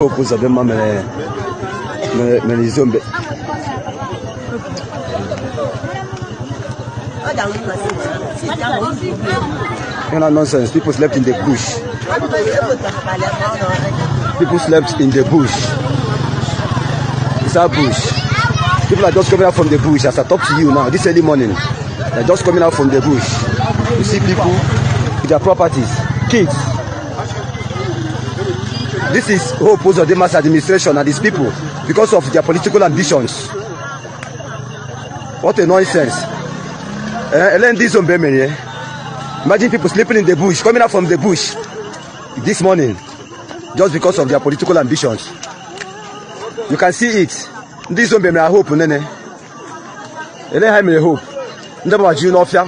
Opposed them me Izombe. You know nonsense. People slept in the bush. People slept in the bush. It's our bush. People are just coming out from the bush. As I talk to you now, this early morning, they're just coming out from the bush. You see people with their properties, kids. This is Hope Uzodinma's administration and these people because of their political ambitions. What a nonsense. Imagine people sleeping in the bush, coming out from the bush this morning just because of their political ambitions. You can see it. This Izombe may hope, nene. Hope. Ndaba ji no fia.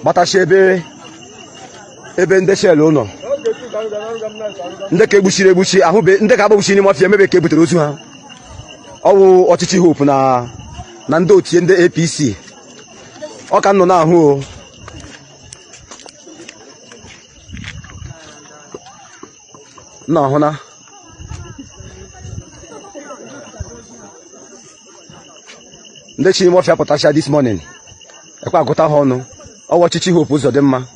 Bata shebe ebe nde shelo no. Ndeke egbuchi ahube ndeke agbuchi ni mafia mebe ke butere otu ha. Owu ọchịchị Hope na ndị otie ndị APC. Ọ ka nọ na ahụ o. Na ahụ na ndị chi mafia pụtacha this morning. Ekwa agụta ha ọnụ. Ọwụ ọchịchị Hope Uzodinma.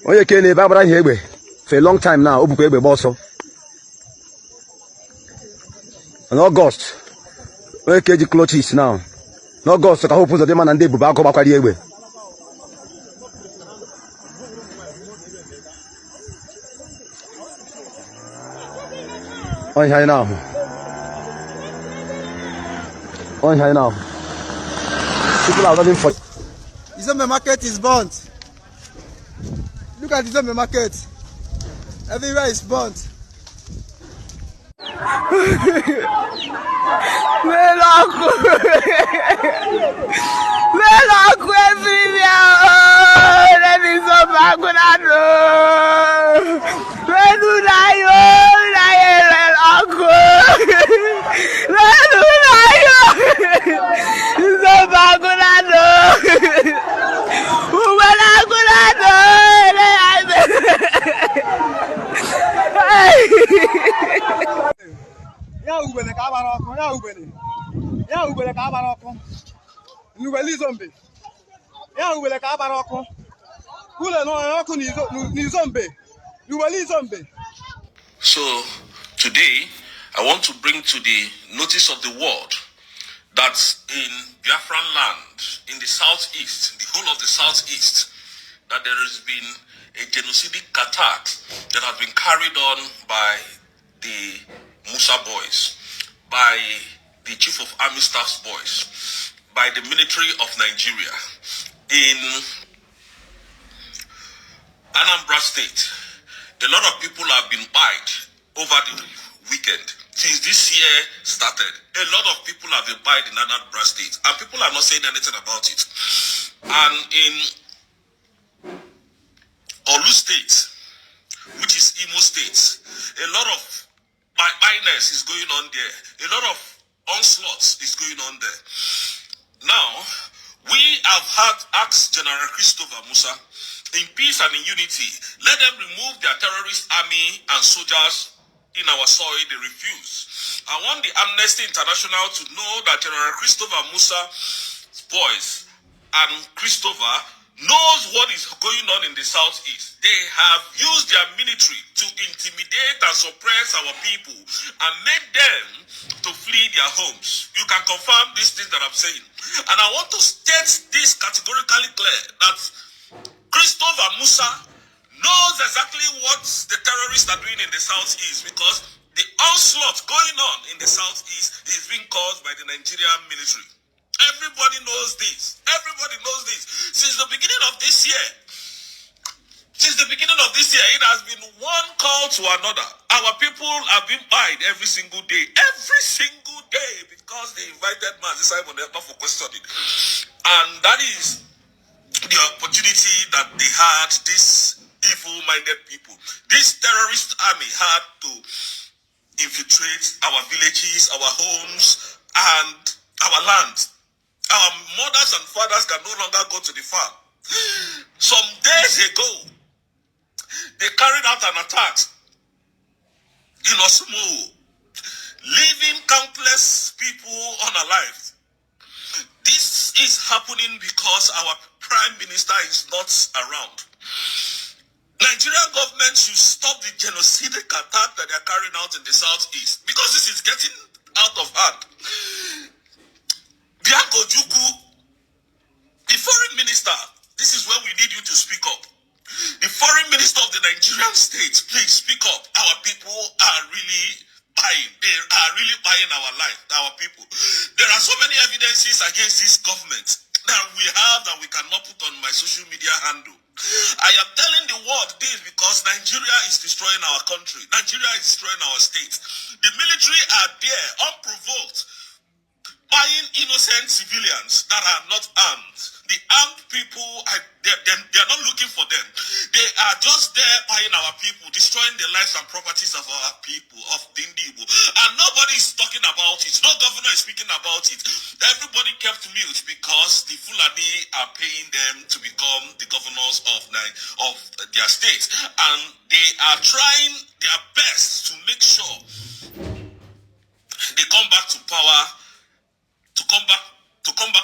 Onye ke na ebe agbara ihe egbe for a long time now, obukwa egbe gba ọsọ. In August, onye ke ji clutches now. In August ka Hope Uzodinma na ndị ebubo agụ gbakwara egbe. Onye anyị na-ahụ. Onye anyị na-ahụ. People are running for. Izombe market is burnt. Look at Izombe market. Everywhere is burnt. Melaku everywhere. Let me so back when I know. Where do I So today I want to bring to the notice of the world that in Biafran land, in the southeast, the whole of the southeast, that there has been a genocidal attack that has been carried on by the Musa boys, by the Chief of Army Staff's boys, by the military of Nigeria in Anambra State. A lot of people have been died over the weekend. Since this year started, a lot of people have been died in Anambra State, and people are not saying anything about it. And in Olu State, which is Imo State, a lot of violence is going on there. A lot of onslaughts is going on there. Now, we have asked General Christopher Musa, in peace and in unity, let them remove their terrorist army and soldiers in our soil. They refuse. I want the Amnesty International to know that General Christopher Musa's boys and Christopher knows what is going on in the southeast. They have used their military to intimidate and suppress our people and made them to flee their homes. You can confirm these things that I'm saying. And I want to state this categorically clear that Christopher Musa knows exactly what the terrorists are doing in the southeast, because the onslaught going on in the southeast is being caused by the Nigerian military. Everybody knows this. Everybody knows this. Since the beginning of this year, it has been one call to another. Our people have been died every single day. Every single day, because they invited Mazi Simon Ekpa for questioning. And that is the opportunity that they had, these evil-minded people. This terrorist army had to infiltrate our villages, our homes, and our land. Our mothers and fathers can no longer go to the farm. Some days ago, they carried out an attack in Osumo, leaving countless people unalive. This is happening because our prime minister is not around. Nigerian government should stop the genocidal attack that they are carrying out in the southeast, because this is getting out of hand. Bianco Juku, the foreign minister, this is where we need you to speak up. The foreign minister of the Nigerian state, please speak up. Our people are really buying. They are really buying our life, our people. There are so many evidences against this government that we have that we cannot put on my social media handle. I am telling the world this because Nigeria is destroying our country. Nigeria is destroying our state. The military are there, unprovoked, buying innocent civilians that are not armed. The armed people, they're not looking for them. They are just there buying our people, destroying the lives and properties of our people, of the Indibo. And nobody is talking about it. No governor is speaking about it. Everybody kept mute because the Fulani are paying them to become the governors of their state. And they are trying their best to make sure they come back to power, to come back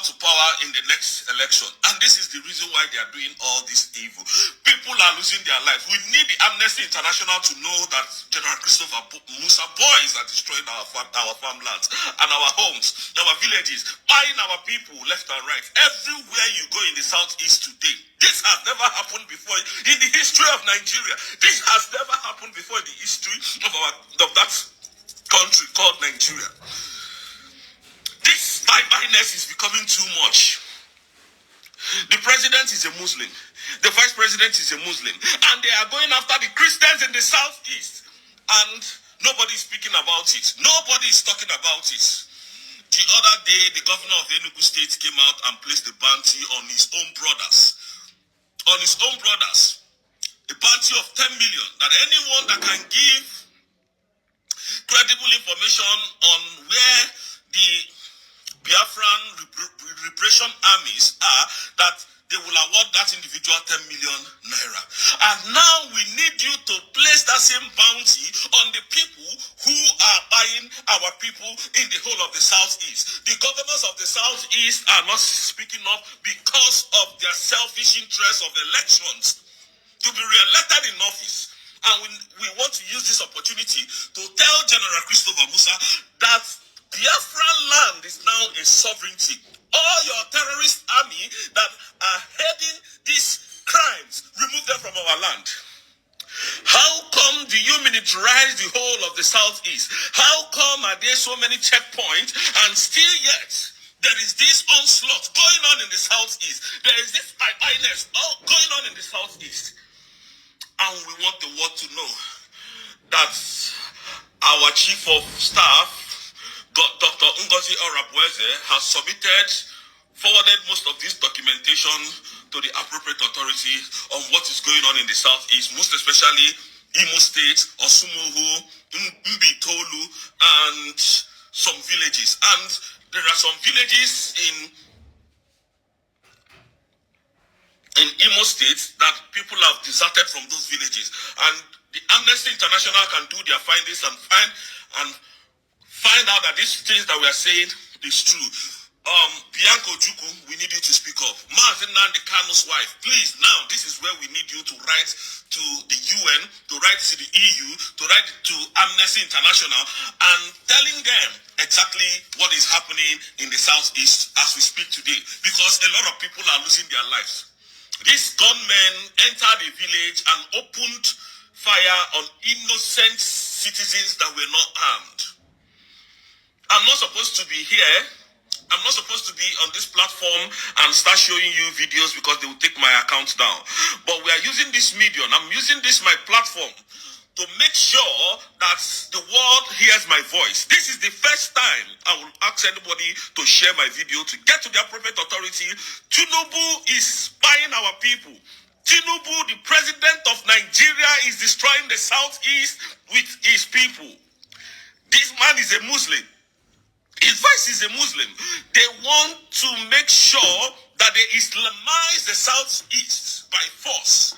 to power in the next election. And this is the reason why they are doing all this evil. People are losing their life. We need the Amnesty International to know that General Christopher Musa boys are destroying our farmlands and our homes, our villages, buying our people left and right. Everywhere you go in the southeast today, this has never happened before in the history of Nigeria. This has never happened before in the history of that country called Nigeria. This byness is becoming too much. The president is a Muslim. The vice president is a Muslim. And they are going after the Christians in the southeast. And nobody is speaking about it. Nobody is talking about it. The other day, the governor of Enugu State came out and placed a bounty on his own brothers. On his own brothers. A bounty of 10 million. That anyone that can give credible information on where the Biafran repression armies are, that they will award that individual 10 million naira. And now we need you to place that same bounty on the people who are buying our people in the whole of the southeast. The governors of the southeast are not speaking up because of their selfish interest of elections to be re-elected in office. And we want to use this opportunity to tell General Christopher Musa that Biafran land is now a sovereignty. All your terrorist army that are heading these crimes, remove them from our land. How come do you militarize the whole of the southeast? How come are there so many checkpoints and still yet there is this onslaught going on in the southeast? There is this byness going on in the southeast. And we want the world to know that our chief of staff, Dr. Ngozi Orabweze, has forwarded most of this documentation to the appropriate authority on what is going on in the southeast, most especially Imo State, Osumuhu, Mbitolu, and some villages. And there are some villages in Imo State that people have deserted from those villages. And the Amnesty International can do their findings and find out that these things that we are saying is true. Bianco Juku, we need you to speak up. Martin Nandi Kano's wife, please, now this is where we need you to write to the UN, to write to the EU, to write to Amnesty International, and telling them exactly what is happening in the southeast as we speak today, because a lot of people are losing their lives. These gunmen entered a village and opened fire on innocent citizens that were not armed. I'm not supposed to be here. I'm not supposed to be on this platform and start showing you videos because they will take my account down. But we are using this medium. I'm using this my platform to make sure that the world hears my voice. This is the first time I will ask anybody to share my video to get to the appropriate authority. Tinubu is spying our people. Tinubu, the president of Nigeria, is destroying the southeast with his people. This man is a Muslim. His vice is a Muslim. They want to make sure that they Islamize the southeast by force.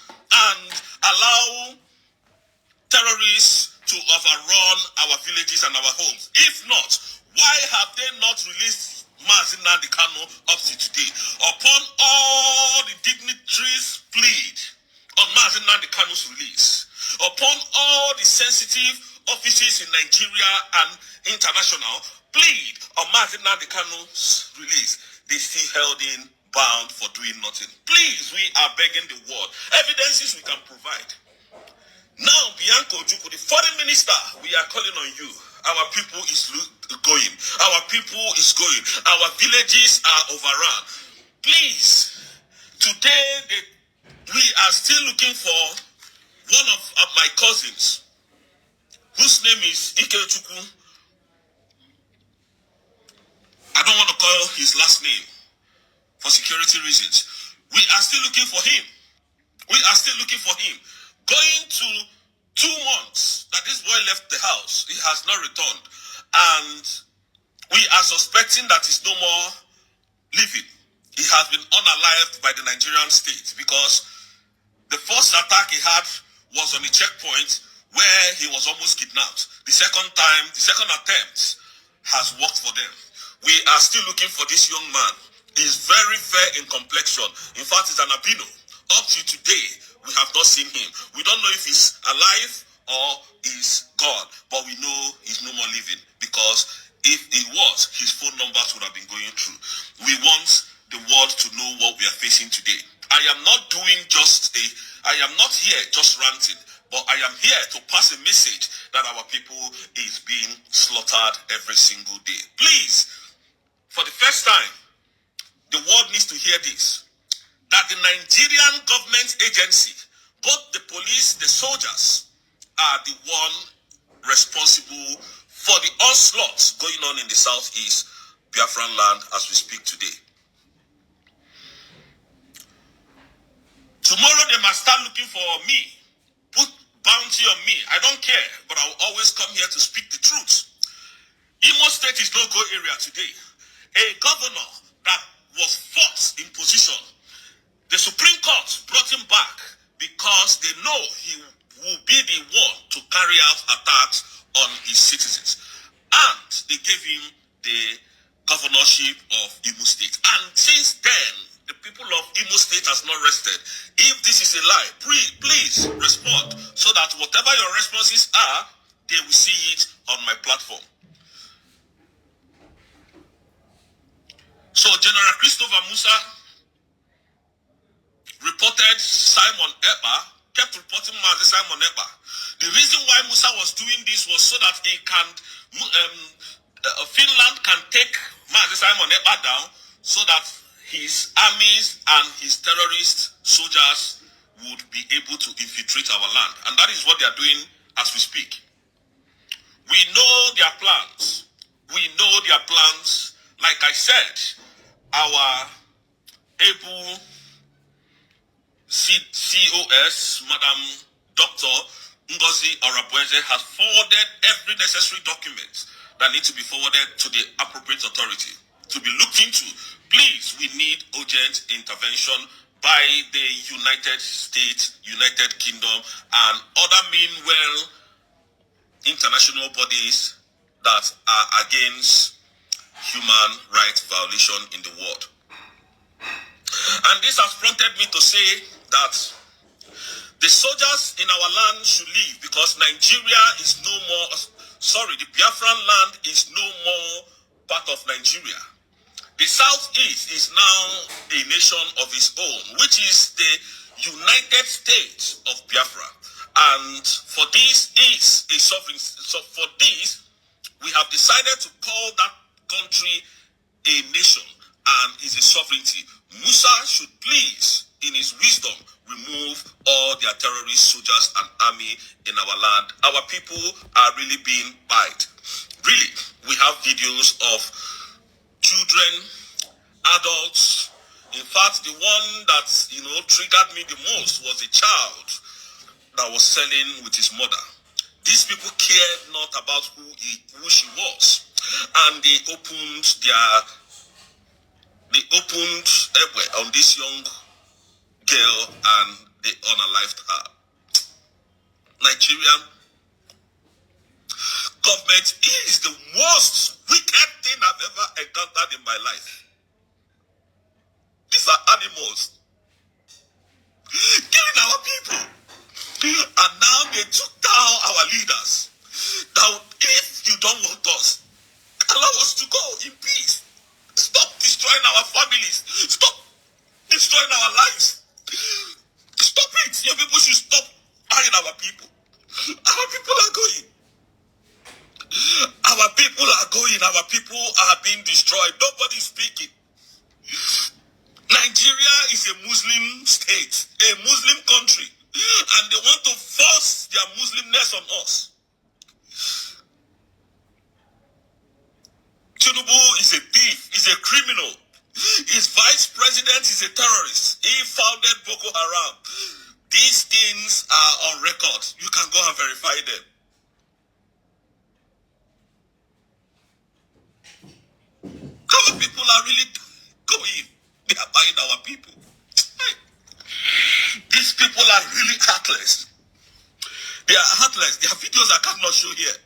villages and our homes? If not, why have they not released Mazi Nnamdi Kanu up to today? Upon all the dignitaries' plead on Mazi Nnamdi Kanu's release, upon all the sensitive offices in Nigeria and international plead on Mazi Nnamdi Kanu's release, they still held in bound for doing nothing. Please, we are begging the world. Evidences we can provide. Now, Bianco Ojukwu, the foreign minister, we are calling on you. Our people is going. Our people is going. Our villages are overrun. Please, today we are still looking for one of my cousins, whose name is Ikechukwu. I don't want to call his last name for security reasons. We are still looking for him. We are still looking for him. Going to 2 months that this boy left the house, he has not returned. And we are suspecting that he's no more living. He has been unalived by the Nigerian state because the first attack he had was on a checkpoint where he was almost kidnapped. The second attempt has worked for them. We are still looking for this young man. He's very fair in complexion. In fact, he's an albino. Up to today, we have not seen him. We don't know if he's alive or he's gone, but we know he's no more living because if he was, his phone numbers would have been going through. We want the world to know what we are facing today. I am not here just ranting, but I am here to pass a message that our people is being slaughtered every single day. Please, for the first time, the world needs to hear this, that the Nigerian government agency, both the police, the soldiers, are the one responsible for the onslaught going on in the southeast Biafran land as we speak today. Tomorrow they must start looking for me, put bounty on me. I don't care, but I will always come here to speak the truth. Imo State is no-go area today. A governor that was forced in position, the Supreme Court brought him back because they know he will be the one to carry out attacks on his citizens. And they gave him the governorship of Imo State. And since then, the people of Imo State has not rested. If this is a lie, please respond so that whatever your responses are, they will see it on my platform. So General Christopher Musa reported Simon Ekpa, kept reporting Mazi Simon Ekpa. The reason why Musa was doing this was so that he can, Finland can take Mazi Simon Ekpa down so that his armies and his terrorist soldiers would be able to infiltrate our land. And that is what they are doing as we speak. We know their plans. We know their plans. Like I said, our able COS, Madam Dr. Ngozi Arabueze, has forwarded every necessary document that need to be forwarded to the appropriate authority to be looked into. Please, we need urgent intervention by the United States, United Kingdom, and other meanwhile international bodies that are against human rights violation in the world. And this has prompted me to say that the soldiers in our land should leave because Nigeria is no more, the Biafran land is no more part of Nigeria. The Southeast is now a nation of its own, which is the United States of Biafra. And for this is a sovereign. So for this, we have decided to call that country a nation and is a sovereignty. Musa should please, in his wisdom, remove all their terrorist soldiers and army in our land. Our people are really being bite. Really, we have videos of children, adults. In fact, the one that triggered me the most was a child that was selling with his mother. These people cared not about who she was, and they opened on this young girl and they unalived her. Nigeria, government is the worst wicked thing I've ever encountered in my life. These are animals killing our people. And now they took down our leaders. Now, if you don't want us, allow us to go in peace. Stop destroying our families. Stop destroying our lives. Stop it. Your people should stop buying our people. Our people are going. Our people are going. Our people are being destroyed. Nobody's speaking. Nigeria is a Muslim state, a Muslim country, and they want to force their Muslimness on us. Tinubu is a thief, is a criminal. His vice president is a terrorist. He founded Boko Haram. These things are on record. You can go and verify them. Our people are really going. They are buying our people. These people are really heartless. They are heartless. Their videos I cannot show here.